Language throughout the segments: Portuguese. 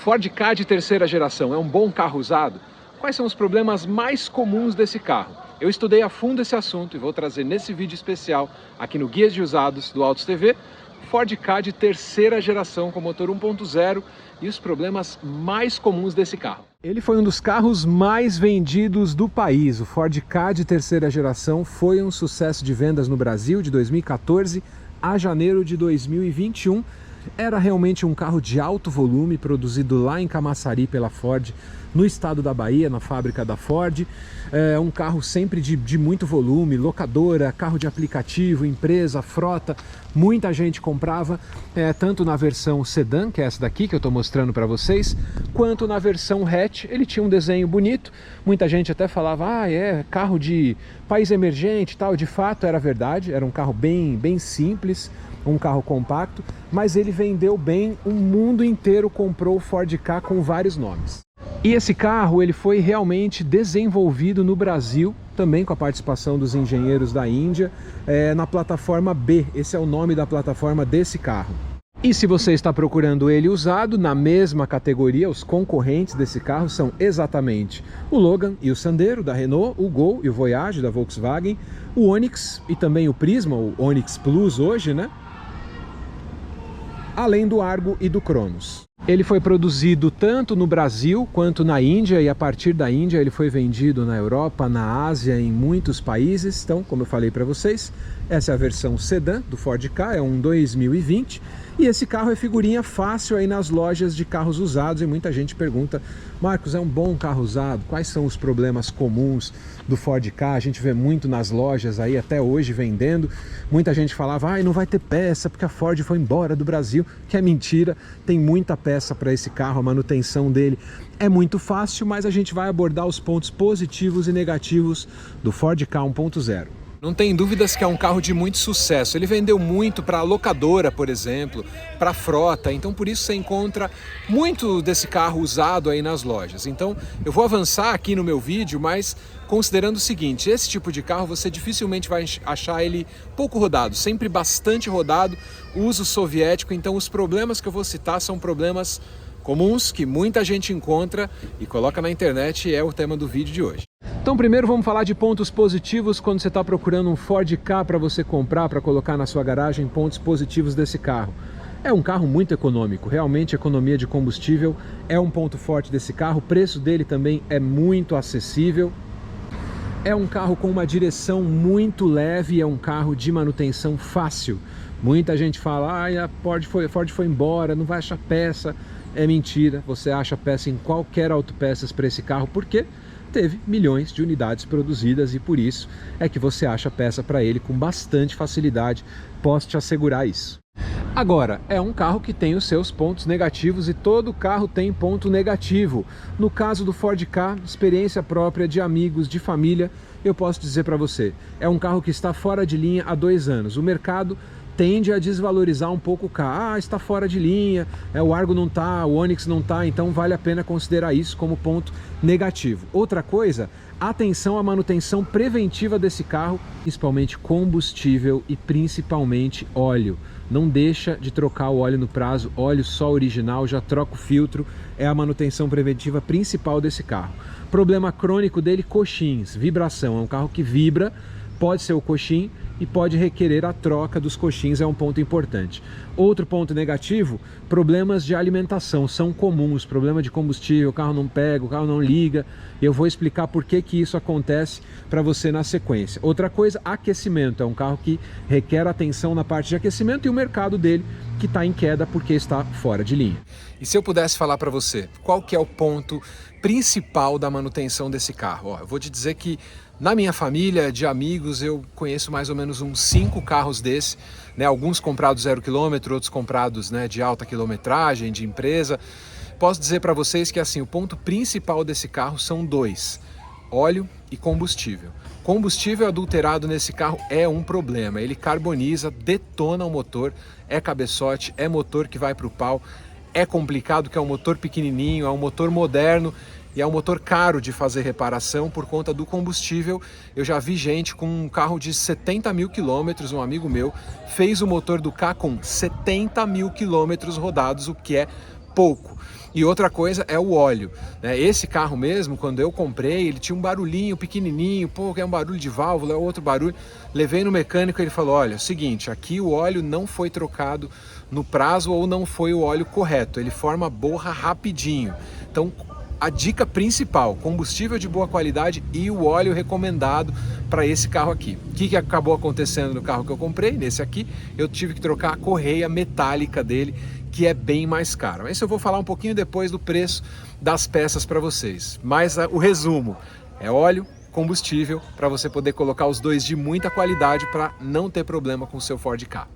Ford Ka de terceira geração é um bom carro usado? Quais são os problemas mais comuns desse carro? Eu estudei a fundo esse assunto e vou trazer nesse vídeo especial aqui no Guias de Usados do Autos TV, Ford Ka de terceira geração com motor 1.0 e os problemas mais comuns desse carro. Ele foi um dos carros mais vendidos do país. O Ford Ka de terceira geração foi um sucesso de vendas no Brasil de 2014 a janeiro de 2021. Era realmente um carro de alto volume, produzido lá em Camaçari pela Ford, no estado da Bahia, na fábrica da Ford. É um carro sempre de muito volume, locadora, carro de aplicativo, empresa, frota. Muita gente comprava, tanto na versão sedã, que é essa daqui que eu estou mostrando para vocês, quanto na versão hatch. Ele tinha um desenho bonito, muita gente até falava, é carro de país emergente e tal. De fato era verdade, era um carro bem simples, um carro compacto, mas ele vendeu bem, o mundo inteiro comprou o Ford Ka com vários nomes. E esse carro ele foi realmente desenvolvido no Brasil, também com a participação dos engenheiros da Índia, na plataforma B. Esse é o nome da plataforma desse carro. E se você está procurando ele usado, na mesma categoria, os concorrentes desse carro são exatamente o Logan e o Sandero da Renault, o Gol e o Voyage da Volkswagen, o Onix e também o Prisma, o Onix Plus hoje, né? Além do Argo e do Cronos. Ele foi produzido tanto no Brasil quanto na Índia, e a partir da Índia ele foi vendido na Europa, na Ásia, em muitos países. Então, como eu falei para vocês, essa é a versão sedã do Ford Ka, é um 2020, e esse carro é figurinha fácil aí nas lojas de carros usados, e muita gente pergunta, Marcos, é um bom carro usado? Quais são os problemas comuns do Ford Ka? A gente vê muito nas lojas aí até hoje vendendo. Muita gente falava, não vai ter peça porque a Ford foi embora do Brasil, que é mentira, tem muita peça para esse carro, a manutenção dele é muito fácil, mas a gente vai abordar os pontos positivos e negativos do Ford Ka 1.0. Não tem dúvidas que é um carro de muito sucesso. Ele vendeu muito para locadora, por exemplo, para frota. Então, por isso você encontra muito desse carro usado aí nas lojas. Então, eu vou avançar aqui no meu vídeo, mas considerando o seguinte, esse tipo de carro você dificilmente vai achar ele pouco rodado, sempre bastante rodado, uso soviético. Então, os problemas que eu vou citar são problemas comuns que muita gente encontra e coloca na internet, e é o tema do vídeo de hoje. Então primeiro vamos falar de pontos positivos quando você está procurando um Ford Ka para você comprar, para colocar na sua garagem. Pontos positivos desse carro. É um carro muito econômico, realmente economia de combustível é um ponto forte desse carro, o preço dele também é muito acessível. É um carro com uma direção muito leve, é um carro de manutenção fácil. Muita gente fala, a Ford foi embora, não vai achar peça. É mentira, você acha peça em qualquer autopeças para esse carro, porque teve milhões de unidades produzidas e por isso é que você acha peça para ele com bastante facilidade, posso te assegurar isso. Agora, é um carro que tem os seus pontos negativos e todo carro tem ponto negativo. No caso do Ford Ka, experiência própria de amigos, de família, eu posso dizer para você, é um carro que está fora de linha há 2 anos. O mercado tende a desvalorizar um pouco o Ka. Está fora de linha, o Argo não está, o Onix não está, então vale a pena considerar isso como ponto negativo. Outra coisa, atenção à manutenção preventiva desse carro, principalmente combustível e principalmente óleo. Não deixa de trocar o óleo no prazo, óleo só original, já troca o filtro, é a manutenção preventiva principal desse carro. Problema crônico dele, coxins, vibração, é um carro que vibra, pode ser o coxim e pode requerer a troca dos coxins, é um ponto importante. Outro ponto negativo, problemas de alimentação são comuns, problema de combustível, o carro não pega, o carro não liga, eu vou explicar por que isso acontece para você na sequência. Outra coisa, aquecimento, é um carro que requer atenção na parte de aquecimento e o mercado dele que está em queda porque está fora de linha. E se eu pudesse falar para você, qual que é o ponto principal da manutenção desse carro? Eu vou te dizer que na minha família, de amigos, eu conheço mais ou menos uns 5 carros desse, né? Alguns comprados 0 km, outros comprados, né, de alta quilometragem, de empresa. Posso dizer para vocês que assim, o ponto principal desse carro são 2, óleo e combustível. Combustível adulterado nesse carro é um problema, ele carboniza, detona o motor, é cabeçote, é motor que vai para o pau, é complicado que é um motor pequenininho, é um motor moderno, e é um motor caro de fazer reparação por conta do combustível. Eu já vi gente com um carro de 70 mil quilômetros, um amigo meu fez o motor do Ka com 70 mil quilômetros rodados, o que é pouco. E outra coisa é o óleo, né? Esse carro mesmo, quando eu comprei, ele tinha um barulhinho pequenininho, pô, que é um barulho de válvula, é outro barulho. Levei no mecânico, ele falou, olha, é o seguinte, aqui o óleo não foi trocado no prazo ou não foi o óleo correto, ele forma borra rapidinho. Então, a dica principal, combustível de boa qualidade e o óleo recomendado para esse carro aqui. O que acabou acontecendo no carro que eu comprei? Nesse aqui, eu tive que trocar a correia metálica dele, que é bem mais caro. Isso eu vou falar um pouquinho depois do preço das peças para vocês. Mas o resumo é óleo, combustível, para você poder colocar os dois de muita qualidade para não ter problema com o seu Ford Ka.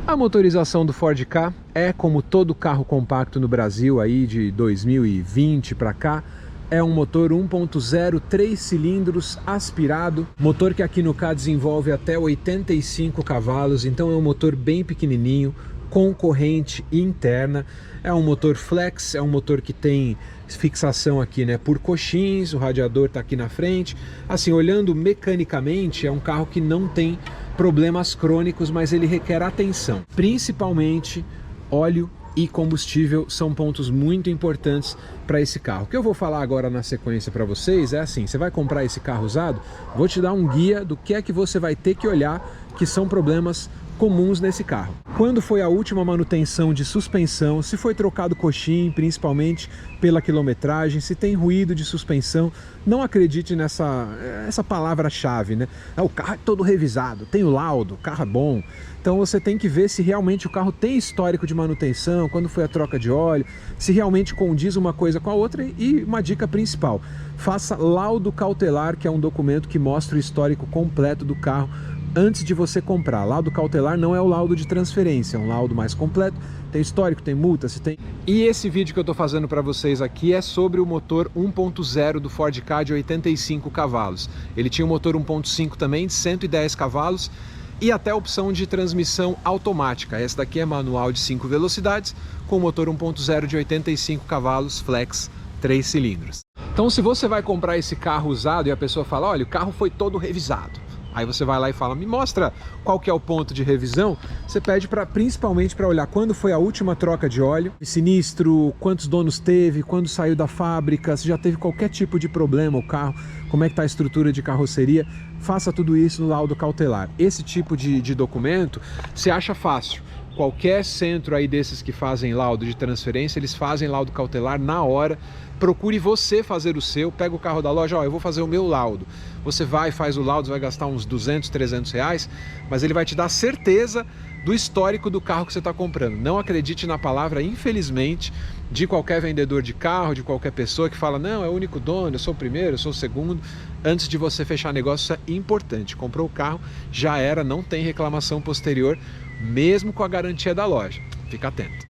A motorização do Ford Ka é, como todo carro compacto no Brasil aí de 2020 para cá, é um motor 1.0 3 cilindros aspirado, motor que aqui no Ka desenvolve até 85 cavalos, então é um motor bem pequenininho, com corrente interna, é um motor flex, é um motor que tem fixação aqui, né, por coxins, o radiador está aqui na frente. Assim, olhando mecanicamente, é um carro que não tem problemas crônicos, mas ele requer atenção. Principalmente óleo e combustível são pontos muito importantes para esse carro. O que eu vou falar agora na sequência para vocês é assim, você vai comprar esse carro usado, vou te dar um guia do que é que você vai ter que olhar, que são problemas comuns nesse carro. Quando foi a última manutenção de suspensão, se foi trocado coxim, principalmente pela quilometragem, se tem ruído de suspensão, não acredite essa palavra-chave, né? O carro é todo revisado, tem o laudo, o carro é bom. Então você tem que ver se realmente o carro tem histórico de manutenção, quando foi a troca de óleo, se realmente condiz uma coisa com a outra. E uma dica principal, faça laudo cautelar, que é um documento que mostra o histórico completo do carro antes de você comprar. Laudo cautelar não é o laudo de transferência, é um laudo mais completo, tem histórico, tem multa, se tem... E esse vídeo que eu estou fazendo para vocês aqui é sobre o motor 1.0 do Ford Ka de 85 cavalos. Ele tinha um motor 1.5 também de 110 cavalos e até a opção de transmissão automática. Essa daqui é manual de 5 velocidades com motor 1.0 de 85 cavalos flex 3 cilindros. Então, se você vai comprar esse carro usado e a pessoa fala, olha, o carro foi todo revisado, aí você vai lá e fala, me mostra qual que é o ponto de revisão. Você pede principalmente para olhar quando foi a última troca de óleo, sinistro, quantos donos teve, quando saiu da fábrica, se já teve qualquer tipo de problema o carro, como é que está a estrutura de carroceria. Faça tudo isso no laudo cautelar. Esse tipo de documento se acha fácil. Qualquer centro aí desses que fazem laudo de transferência, eles fazem laudo cautelar na hora. Procure você fazer o seu, pega o carro da loja, ó, eu vou fazer o meu laudo. Você vai, faz o laudo, vai gastar uns 200, 300 reais, mas ele vai te dar certeza do histórico do carro que você está comprando. Não acredite na palavra, infelizmente, de qualquer vendedor de carro, de qualquer pessoa que fala, não, é o único dono, eu sou o primeiro, eu sou o segundo. Antes de você fechar negócio, isso é importante. Comprou o carro, já era, não tem reclamação posterior, mesmo com a garantia da loja. Fica atento.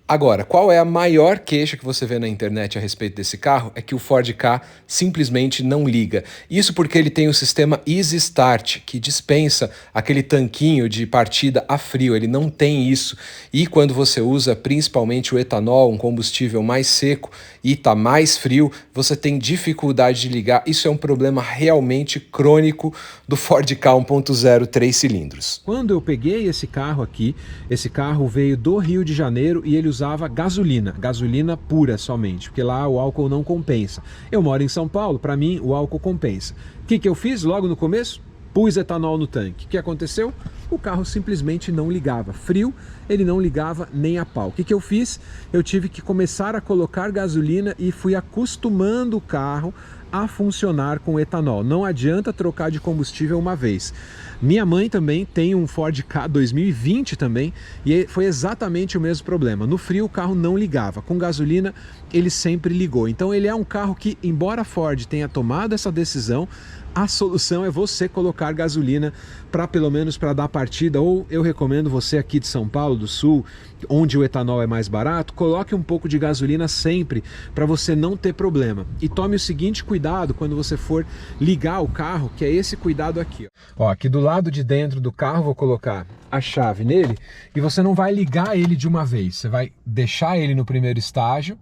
Agora, qual é a maior queixa que você vê na internet a respeito desse carro? É que o Ford Ka simplesmente não liga. Isso porque ele tem o sistema Easy Start, que dispensa aquele tanquinho de partida a frio. Ele não tem isso. E quando você usa principalmente o etanol, um combustível mais seco, e está mais frio, você tem dificuldade de ligar. Isso é um problema realmente crônico do Ford Ka 1.0 3 cilindros. Quando eu peguei esse carro aqui, esse carro veio do Rio de Janeiro e ele usava gasolina pura somente, porque lá o álcool não compensa. Eu moro em São Paulo, para mim o álcool compensa. O que eu fiz logo no começo? Pus etanol no tanque. O que aconteceu? O carro simplesmente não ligava. Frio, ele não ligava nem a pau. O que eu fiz? Eu tive que começar a colocar gasolina e fui acostumando o carro a funcionar com etanol. Não adianta trocar de combustível uma vez. Minha mãe também tem um Ford Ka 2020 também e foi exatamente o mesmo problema. No frio o carro não ligava, com gasolina ele sempre ligou. Então ele é um carro que, embora a Ford tenha tomado essa decisão, a solução é você colocar gasolina para pelo menos para dar partida, ou eu recomendo você aqui de São Paulo do Sul, onde o etanol é mais barato, coloque um pouco de gasolina sempre para você não ter problema. E tome o seguinte cuidado quando você for ligar o carro, que é esse cuidado aqui. Ó, aqui do lado de dentro do carro vou colocar a chave nele e você não vai ligar ele de uma vez, você vai deixar ele no primeiro estágio,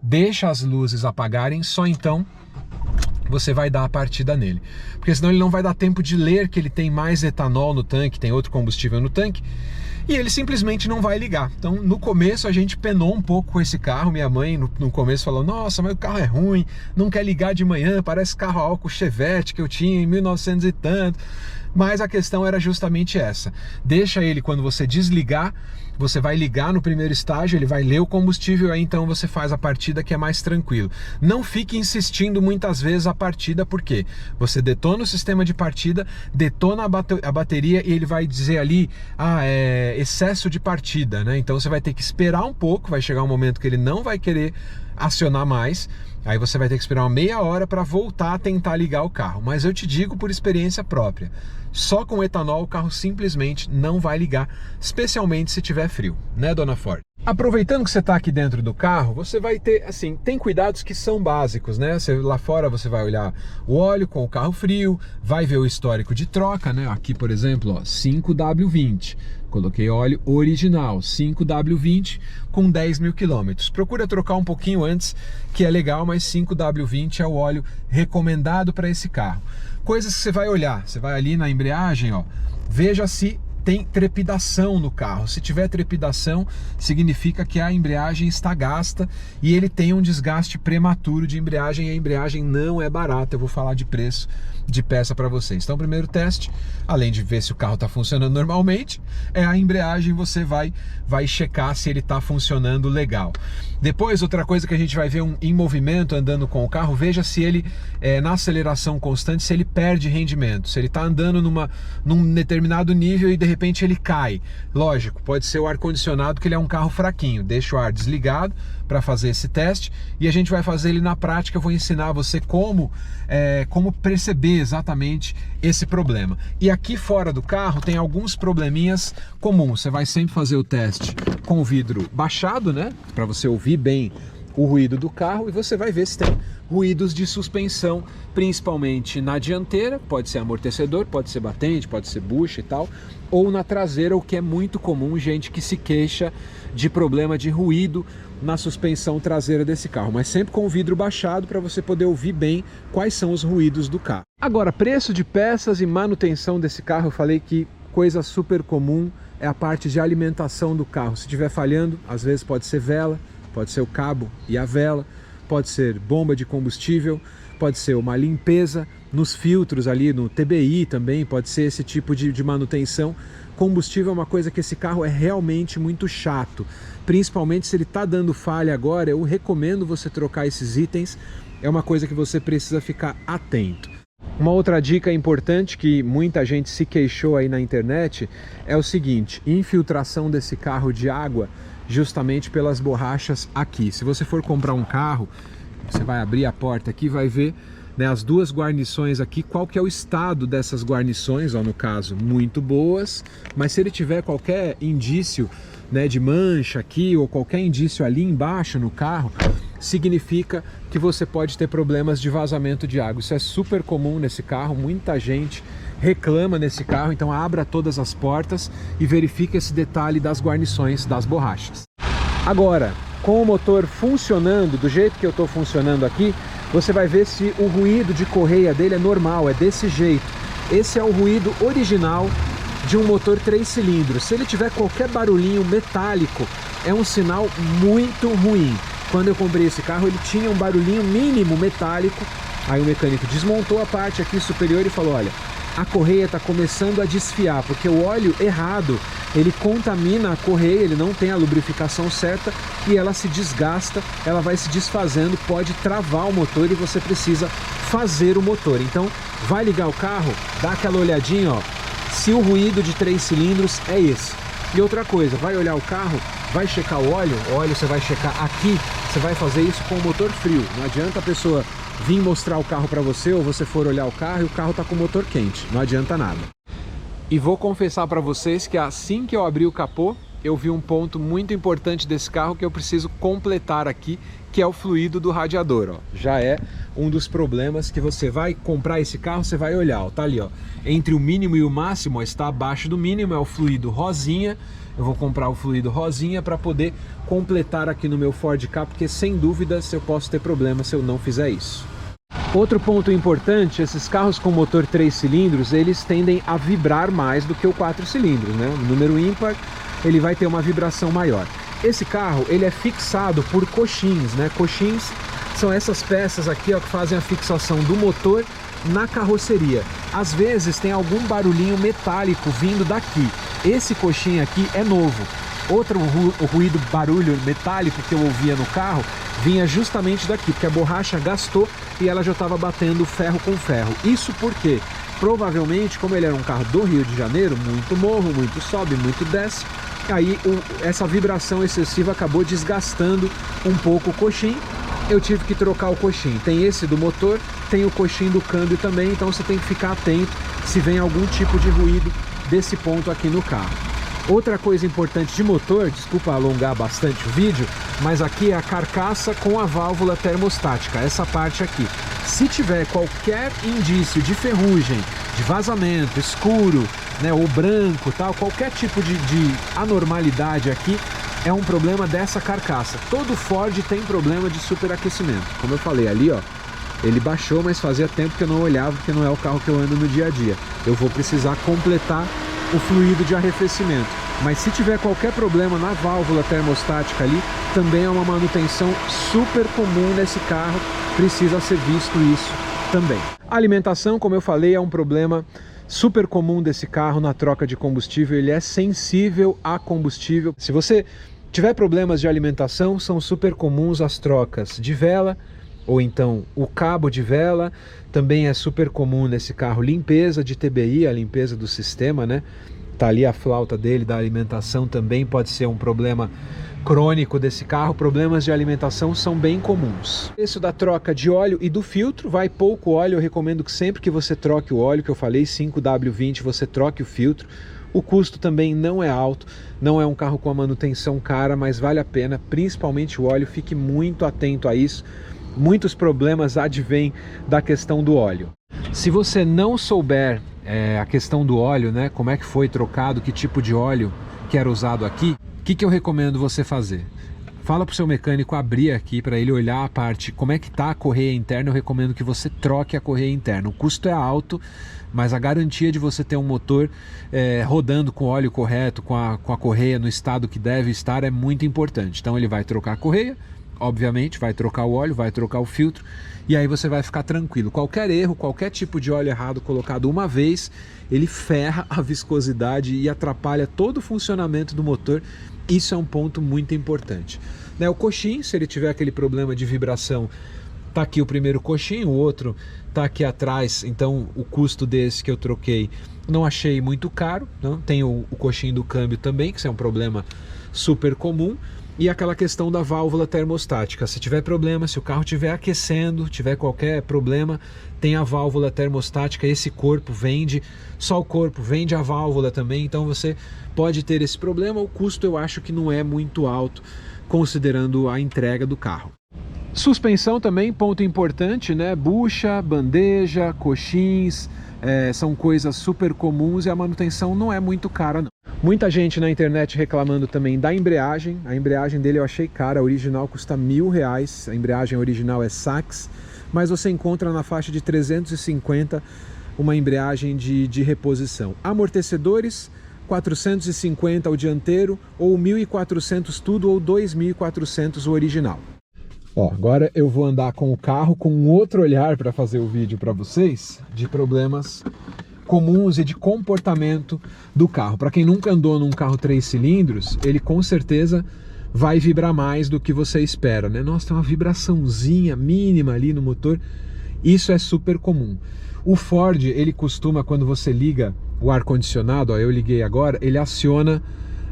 deixa as luzes apagarem, só então você vai dar a partida nele, porque senão ele não vai dar tempo de ler que ele tem mais etanol no tanque, tem outro combustível no tanque, e ele simplesmente não vai ligar. Então, no começo a gente penou um pouco com esse carro. Minha mãe no começo falou: nossa, mas o carro é ruim, não quer ligar de manhã, parece carro a álcool Chevette que eu tinha em 1900 e tanto. Mas a questão era justamente essa: deixa ele, quando você desligar, você vai ligar no primeiro estágio, ele vai ler o combustível, aí então você faz a partida, que é mais tranquilo. Não fique insistindo muitas vezes a partida, porque você detona o sistema de partida, detona a bateria e ele vai dizer ali, é excesso de partida, né? Então você vai ter que esperar um pouco, vai chegar um momento que ele não vai querer acionar mais, aí você vai ter que esperar uma meia hora para voltar a tentar ligar o carro. Mas eu te digo por experiência própria, só com etanol o carro simplesmente não vai ligar, especialmente se tiver frio, né, dona Ford? Aproveitando que você está aqui dentro do carro, você vai ter, assim, tem cuidados que são básicos, né? Lá fora você vai olhar o óleo com o carro frio, vai ver o histórico de troca, né? Aqui, por exemplo, ó, 5W20. Coloquei óleo original, 5W20 com 10 mil quilômetros. Procura trocar um pouquinho antes, que é legal, mas 5W20 é o óleo recomendado para esse carro. Coisas que você vai olhar, você vai ali na embreagem, ó, veja se tem trepidação no carro. Se tiver trepidação, significa que a embreagem está gasta e ele tem um desgaste prematuro de embreagem, e a embreagem não é barata. Eu vou falar de preço de peça para vocês. Então, o primeiro teste, além de ver se o carro está funcionando normalmente, é a embreagem. Você vai checar se ele está funcionando legal. Depois, outra coisa que a gente vai ver em movimento, andando com o carro, veja se ele, na aceleração constante, se ele perde rendimento, se ele está andando num determinado nível e de repente ele cai. Lógico, pode ser o ar-condicionado, que ele é um carro fraquinho. Deixa o ar desligado para fazer esse teste e a gente vai fazer ele na prática. Eu vou ensinar você como perceber exatamente esse problema. E aqui fora do carro tem alguns probleminhas comuns. Você vai sempre fazer o teste com o vidro baixado, né, para você ouvir bem o ruído do carro, e você vai ver se tem ruídos de suspensão, principalmente na dianteira, pode ser amortecedor, pode ser batente, pode ser bucha e tal, ou na traseira, o que é muito comum, gente que se queixa de problema de ruído na suspensão traseira desse carro, mas sempre com o vidro baixado para você poder ouvir bem quais são os ruídos do carro. Agora, preço de peças e manutenção desse carro, eu falei que coisa super comum é a parte de alimentação do carro. Se estiver falhando, às vezes pode ser vela, pode ser o cabo e a vela, pode ser bomba de combustível, pode ser uma limpeza nos filtros ali, no TBI também, pode ser esse tipo de manutenção. Combustível é uma coisa que esse carro é realmente muito chato, principalmente se ele está dando falha agora. Eu recomendo você trocar esses itens, é uma coisa que você precisa ficar atento. Uma outra dica importante que muita gente se queixou aí na internet é o seguinte: infiltração desse carro de água, justamente pelas borrachas aqui. Se você for comprar um carro, você vai abrir a porta aqui, vai ver, né, as duas guarnições aqui, qual que é o estado dessas guarnições, ó, no caso, muito boas, mas se ele tiver qualquer indício, né, de mancha aqui, ou qualquer indício ali embaixo no carro, significa que você pode ter problemas de vazamento de água. Isso é super comum nesse carro, muita gente reclama nesse carro, então abra todas as portas e verifique esse detalhe das guarnições das borrachas. Agora, com o motor funcionando do jeito que eu estou funcionando aqui, você vai ver se o ruído de correia dele é normal, é desse jeito. Esse é o ruído original de um motor 3 cilindros. Se ele tiver qualquer barulhinho metálico, é um sinal muito ruim. Quando eu comprei esse carro, ele tinha um barulhinho mínimo metálico. Aí o mecânico desmontou a parte aqui superior e falou: olha, a correia está começando a desfiar, porque o óleo errado, ele contamina a correia, ele não tem a lubrificação certa e ela se desgasta, ela vai se desfazendo, pode travar o motor e você precisa fazer o motor. Então, vai ligar o carro, dá aquela olhadinha, ó, se o ruído de 3 cilindros é esse. E outra coisa, vai olhar o carro, vai checar o óleo você vai checar aqui, você vai fazer isso com o motor frio. Não adianta a pessoa vir mostrar o carro para você, ou você for olhar o carro e o carro tá com o motor quente, não adianta nada. E vou confessar para vocês que assim que eu abri o capô, eu vi um ponto muito importante desse carro que eu preciso completar aqui, que é o fluido do radiador, ó. Já é um dos problemas que você vai comprar esse carro, você vai olhar, ó, tá ali, ó, entre o mínimo e o máximo, ó, está abaixo do mínimo, é o fluido rosinha. Eu vou comprar o fluido rosinha para poder completar aqui no meu Ford Ka, porque sem dúvidas eu posso ter problema se eu não fizer isso. Outro ponto importante, esses carros com motor 3 cilindros, eles tendem a vibrar mais do que o 4 cilindros, né? O número ímpar ele vai ter uma vibração maior. Esse carro, ele é fixado por coxins, né? Coxins são essas peças aqui, ó, que fazem a fixação do motor na carroceria. Às vezes tem algum barulhinho metálico vindo daqui. Esse coxim aqui é novo. Outro ruído, barulho metálico que eu ouvia no carro vinha justamente daqui, porque a borracha gastou e ela já estava batendo ferro com ferro. Isso porque, provavelmente, como ele era um carro do Rio de Janeiro, muito morro, muito sobe, muito desce, aí essa vibração excessiva acabou desgastando um pouco o coxim. Eu tive que trocar o coxim. Tem esse do motor, tem o coxim do câmbio também, então você tem que ficar atento se vem algum tipo de ruído desse ponto aqui no carro. Outra coisa importante de motor, desculpa alongar bastante o vídeo, mas aqui é a carcaça com a válvula termostática, essa parte aqui. Se tiver qualquer indício de ferrugem, de vazamento, escuro, né, ou branco, tal, qualquer tipo de anormalidade aqui, é um problema dessa carcaça. Todo Ford tem problema de superaquecimento. Como eu falei ali, ó, ele baixou, mas fazia tempo que eu não olhava, porque não é o carro que eu ando no dia a dia. Eu vou precisar completar o fluido de arrefecimento. Mas se tiver qualquer problema na válvula termostática ali, também é uma manutenção super comum nesse carro, precisa ser visto isso também. A alimentação, como eu falei, é um problema super comum desse carro na troca de combustível, ele é sensível a combustível. Se você tiver problemas de alimentação, são super comuns as trocas de vela, ou então o cabo de vela, também é super comum nesse carro limpeza de TBI, a limpeza do sistema, né? Tá ali a flauta dele, da alimentação, também pode ser um problema crônico desse carro. Problemas de alimentação são bem comuns. Isso da troca de óleo e do filtro, vai pouco óleo, eu recomendo que sempre que você troque o óleo, que eu falei 5W20, você troque o filtro. O custo também não é alto, não é um carro com a manutenção cara, mas vale a pena, principalmente o óleo, fique muito atento a isso. Muitos problemas advêm da questão do óleo. Se você não souber a questão do óleo, né, como é que foi trocado, que tipo de óleo que era usado aqui, o que eu recomendo você fazer? Fala para o seu mecânico abrir aqui para ele olhar a parte, como é que está a correia interna. Eu recomendo que você troque a correia interna. O custo é alto, mas a garantia de você ter um motor rodando com o óleo correto, com a correia no estado que deve estar, é muito importante. Então ele vai trocar a correia, obviamente, vai trocar o óleo, vai trocar o filtro, e aí você vai ficar tranquilo. Qualquer erro, qualquer tipo de óleo errado colocado uma vez, ele ferra a viscosidade e atrapalha todo o funcionamento do motor. Isso é um ponto muito importante. Né, o coxim, se ele tiver aquele problema de vibração, tá aqui o primeiro coxim, o outro tá aqui atrás, então o custo desse que eu troquei não achei muito caro. Não? Tem o coxim do câmbio também, que isso é um problema super comum. E aquela questão da válvula termostática, se tiver problema, se o carro estiver aquecendo, tiver qualquer problema, tem a válvula termostática, esse corpo vende, só o corpo vende a válvula também, então você pode ter esse problema. O custo eu acho que não é muito alto, considerando a entrega do carro. Suspensão também, ponto importante, né? Bucha, bandeja, coxins, são coisas super comuns e a manutenção não é muito cara, não. Muita gente na internet reclamando também da embreagem. A embreagem dele eu achei cara, a original custa R$1.000, a embreagem original é Sachs, mas você encontra na faixa de 350 uma embreagem de reposição. Amortecedores, 450 o dianteiro, ou 1.400 tudo, ou 2.400 o original. Ó, agora eu vou andar com o carro com um outro olhar para fazer o vídeo para vocês de problemas comuns e de comportamento do carro. Para quem nunca andou num carro 3 cilindros, ele com certeza vai vibrar mais do que você espera, né? Nossa, tem uma vibraçãozinha mínima ali no motor. Isso é super comum. O Ford, ele costuma, quando você liga o ar-condicionado, ó, eu liguei agora, ele aciona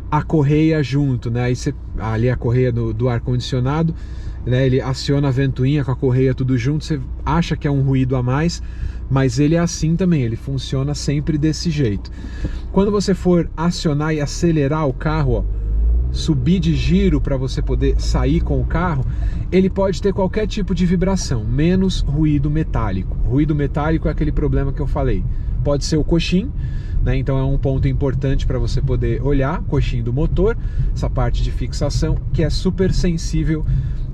a correia junto, né? Aí ali a correia do ar-condicionado, né? Ele aciona a ventoinha com a correia tudo junto, você acha que é um ruído a mais, mas ele é assim também, ele funciona sempre desse jeito. Quando você for acionar e acelerar o carro, ó, subir de giro para você poder sair com o carro, ele pode ter qualquer tipo de vibração, menos ruído metálico. Ruído metálico é aquele problema que eu falei. Pode ser o coxim, né? Então é um ponto importante para você poder olhar, coxim do motor, essa parte de fixação que é super sensível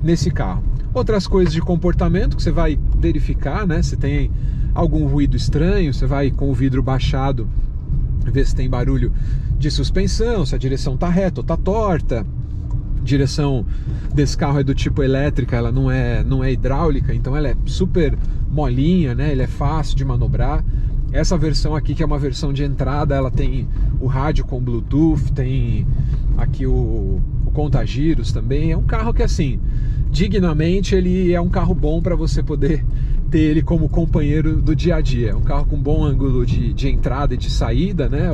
nesse carro. Outras coisas de comportamento que você vai verificar, né? Se tem algum ruído estranho, você vai com o vidro baixado ver se tem barulho de suspensão, se a direção tá reta ou tá torta. Direção desse carro é do tipo elétrica, ela não é hidráulica, então ela é super molinha, né? Ele é fácil de manobrar. Essa versão aqui, que é uma versão de entrada, ela tem o rádio com Bluetooth, tem aqui o conta-giros também. É um carro que, assim, dignamente ele é um carro bom para você poder ter ele como companheiro do dia a dia. É um carro com bom ângulo de entrada e de saída, né?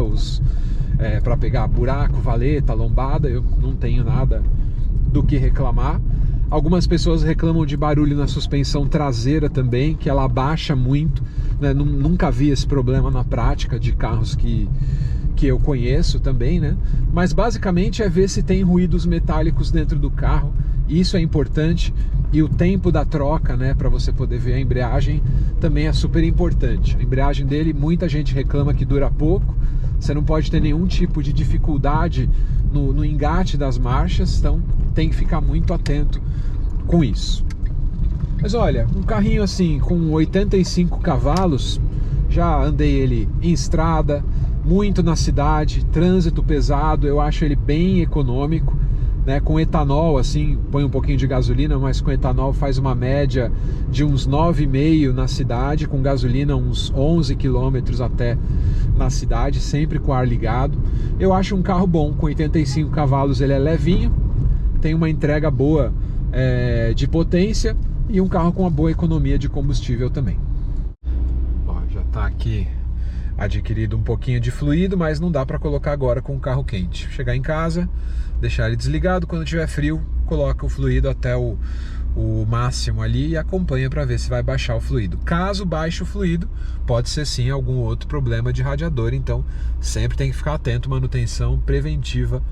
Para pegar buraco, valeta, lombada, eu não tenho nada do que reclamar. Algumas pessoas reclamam de barulho na suspensão traseira também, que ela abaixa muito, né? Nunca vi esse problema na prática de carros que eu conheço também, né? Mas basicamente é ver se tem ruídos metálicos dentro do carro. Isso é importante, e o tempo da troca, né, para você poder ver a embreagem também é super importante. A embreagem dele, muita gente reclama que dura pouco. Você não pode ter nenhum tipo de dificuldade no engate das marchas, então tem que ficar muito atento com isso. Mas olha, um carrinho assim com 85 cavalos, já andei ele em estrada, muito na cidade, trânsito pesado, eu acho ele bem econômico, né? Com etanol, assim, põe um pouquinho de gasolina, mas com etanol faz uma média de uns 9,5 na cidade, com gasolina uns 11 quilômetros até na cidade, sempre com ar ligado. Eu acho um carro bom, com 85 cavalos ele é levinho, tem uma entrega boa de potência e um carro com uma boa economia de combustível também. Ó, já está aqui adquirido um pouquinho de fluido, mas não dá para colocar agora com o carro quente. Chegar em casa, deixar ele desligado, quando tiver frio, coloca o fluido até o máximo ali e acompanha para ver se vai baixar o fluido. Caso baixe o fluido, pode ser sim algum outro problema de radiador, então sempre tem que ficar atento, manutenção preventiva,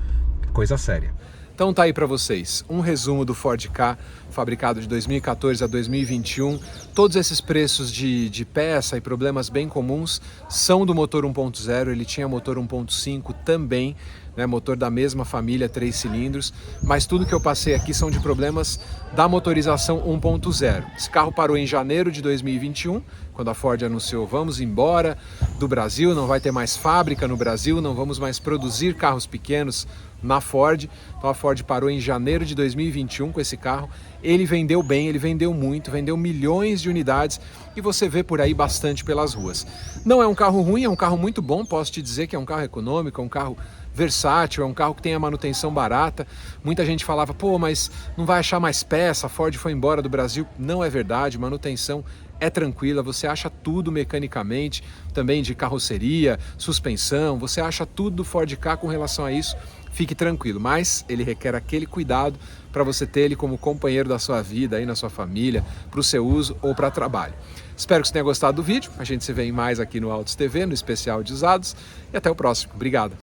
coisa séria. Então tá aí para vocês, um resumo do Ford Ka, fabricado de 2014 a 2021. Todos esses preços de peça e problemas bem comuns são do motor 1.0, ele tinha motor 1.5 também, né, motor da mesma família, 3 cilindros, mas tudo que eu passei aqui são de problemas da motorização 1.0. Esse carro parou em janeiro de 2021, quando a Ford anunciou: vamos embora do Brasil, não vai ter mais fábrica no Brasil, não vamos mais produzir carros pequenos na Ford. Então a Ford parou em janeiro de 2021 com esse carro. Ele vendeu bem, ele vendeu muito, vendeu milhões de unidades e você vê por aí bastante pelas ruas. Não é um carro ruim, é um carro muito bom, posso te dizer que é um carro econômico, é um carro versátil, é um carro que tem a manutenção barata. Muita gente falava: pô, mas não vai achar mais peça, a Ford foi embora do Brasil. Não é verdade, manutenção é tranquila, você acha tudo mecanicamente, também de carroceria, suspensão, você acha tudo do Ford Ka com relação a isso. Fique tranquilo, mas ele requer aquele cuidado para você ter ele como companheiro da sua vida, aí na sua família, para o seu uso ou para trabalho. Espero que você tenha gostado do vídeo, a gente se vê em mais aqui no Autos TV, no especial de usados, e até o próximo. Obrigado!